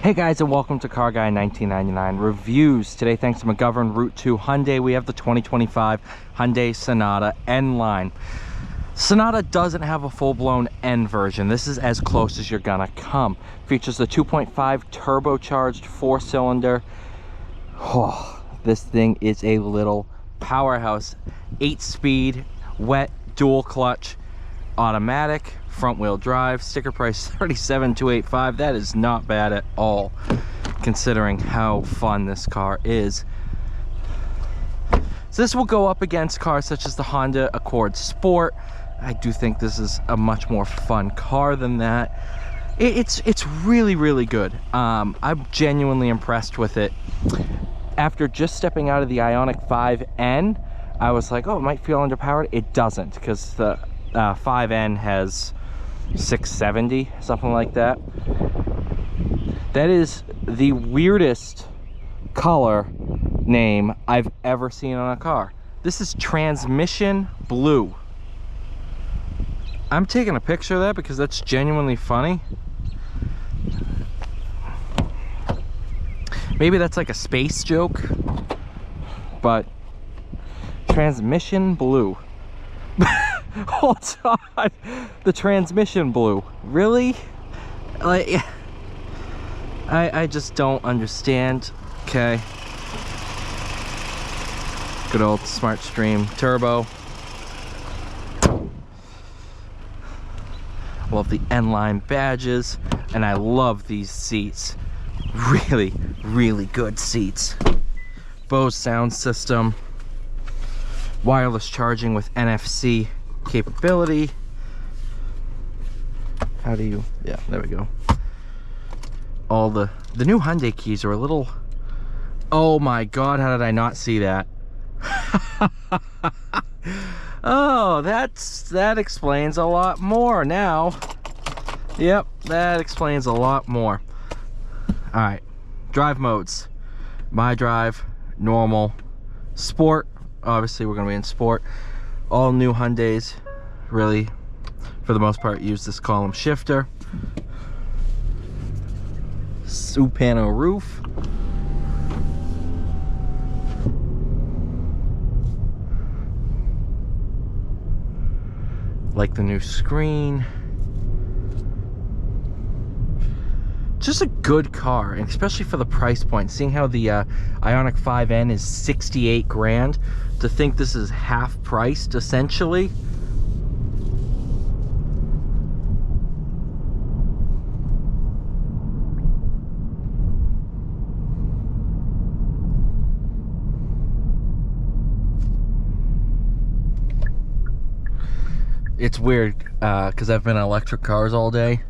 Hey guys, and welcome to Car Guy 1999 Reviews. Today, thanks to McGovern RT Hyundai, we have the 2025 Hyundai Sonata N line. Sonata doesn't have a full-blown N version. This is as close as you're gonna come. Features the 2.5 turbocharged 4-cylinder. Oh, this thing is a little powerhouse. 8-speed, wet, dual clutch, automatic, front-wheel drive. Sticker price $37,285. That is not bad at all, considering how fun this car is. So this will go up against cars such as the Honda Accord Sport. I do think this is a much more fun car than that. It's really good. I'm genuinely impressed with it. After just stepping out of the Ioniq 5N, I was like, oh, it might feel underpowered. It doesn't, because the 5N has 670, something like that. That is the weirdest color name I've ever seen on a car. This is transmission blue. I'm taking a picture of that because that's genuinely funny. Maybe that's like a space joke, but transmission blue. Hold on, the transmission blue, really? Like, I just don't understand. Okay, good old Smart Stream Turbo. Love the N-line badges, and I love these seats. Really good seats. Bose sound system, wireless charging with NFC capability. How do you, yeah, there we go. All the new Hyundai keys are a little, oh my god, how did I not see that? Oh, that explains a lot more now. Yep, that explains a lot more. All right, drive modes: my drive, normal, sport. Obviously we're gonna be in sport. All new Hyundais really, for the most part, use this column shifter. Supano roof. Like the new screen. Just a good car, and especially for the price point, seeing how the Ioniq 5N is 68 grand, to think this is half priced essentially. It's weird because I've been in electric cars all day,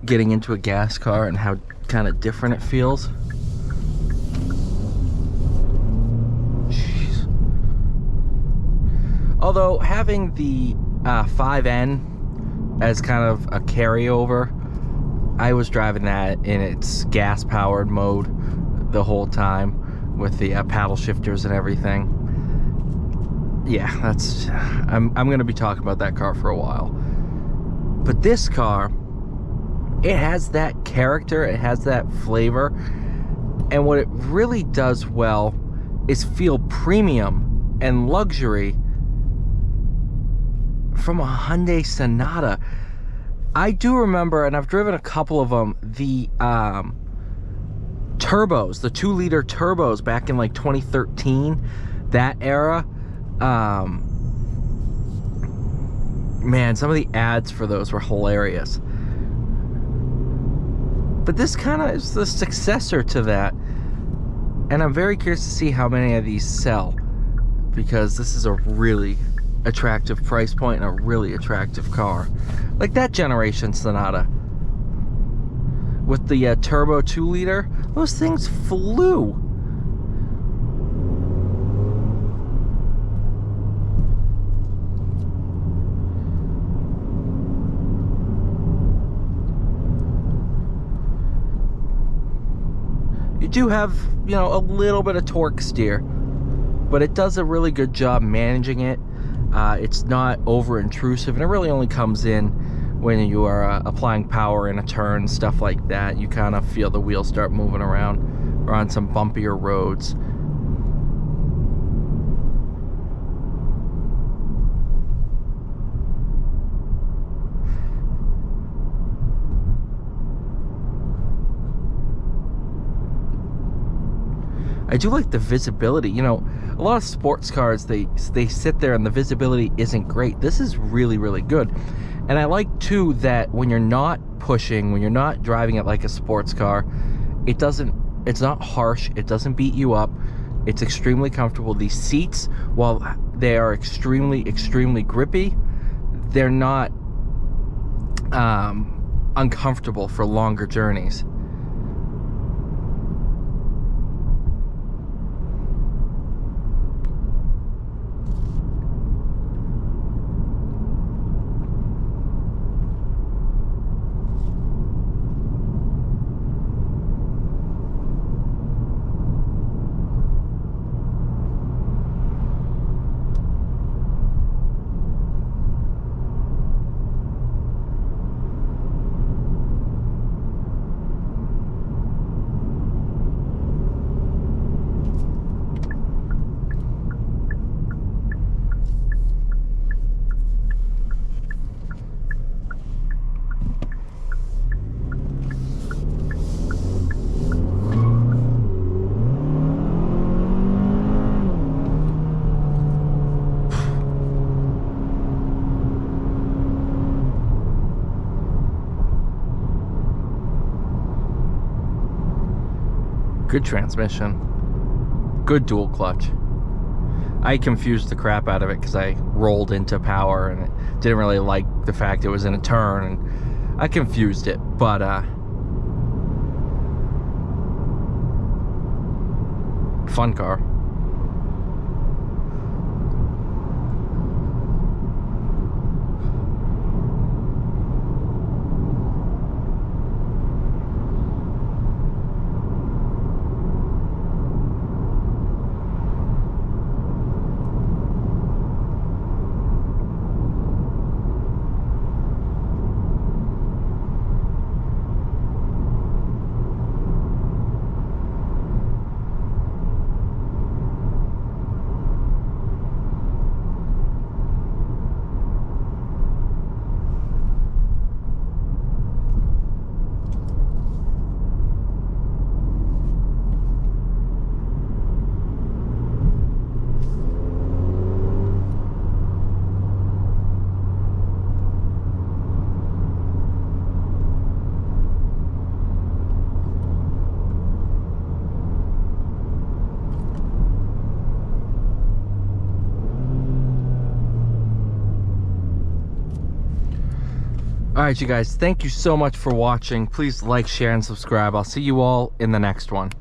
getting into a gas car and how kind of different it feels. Jeez. Although having the 5N as kind of a carryover, I was driving that in its gas powered mode the whole time with the paddle shifters and everything. Yeah, that's, I'm gonna be talking about that car for a while. But this car, it has that character, it has that flavor, and what it really does well is feel premium and luxury from a Hyundai Sonata. I do remember, and I've driven a couple of them, the turbos, the 2-liter turbos back in like 2013, that era. Man, some of the ads for those were hilarious. But this kind of is the successor to that, and I'm very curious to see how many of these sell, because this is a really attractive price point and a really attractive car. Like that generation Sonata with the turbo 2-liter, those things flew. You do have, you know, a little bit of torque steer, but it does a really good job managing it. It's not over intrusive, and it really only comes in when you are applying power in a turn, stuff like that. You kind of feel the wheels start moving around, or on some bumpier roads. I do like the visibility. You know, a lot of sports cars, they sit there and the visibility isn't great. This is really, really good. And I like too that when you're not pushing, when you're not driving it like a sports car, it's not harsh, it doesn't beat you up, it's extremely comfortable. These seats, while they are extremely, extremely grippy, they're not uncomfortable for longer journeys. Good transmission, good dual clutch. I confused the crap out of it because I rolled into power and it didn't really like the fact it was in a turn, and I confused it, but fun car. Alright, you guys, thank you so much for watching. Please like, share, and subscribe. I'll see you all in the next one.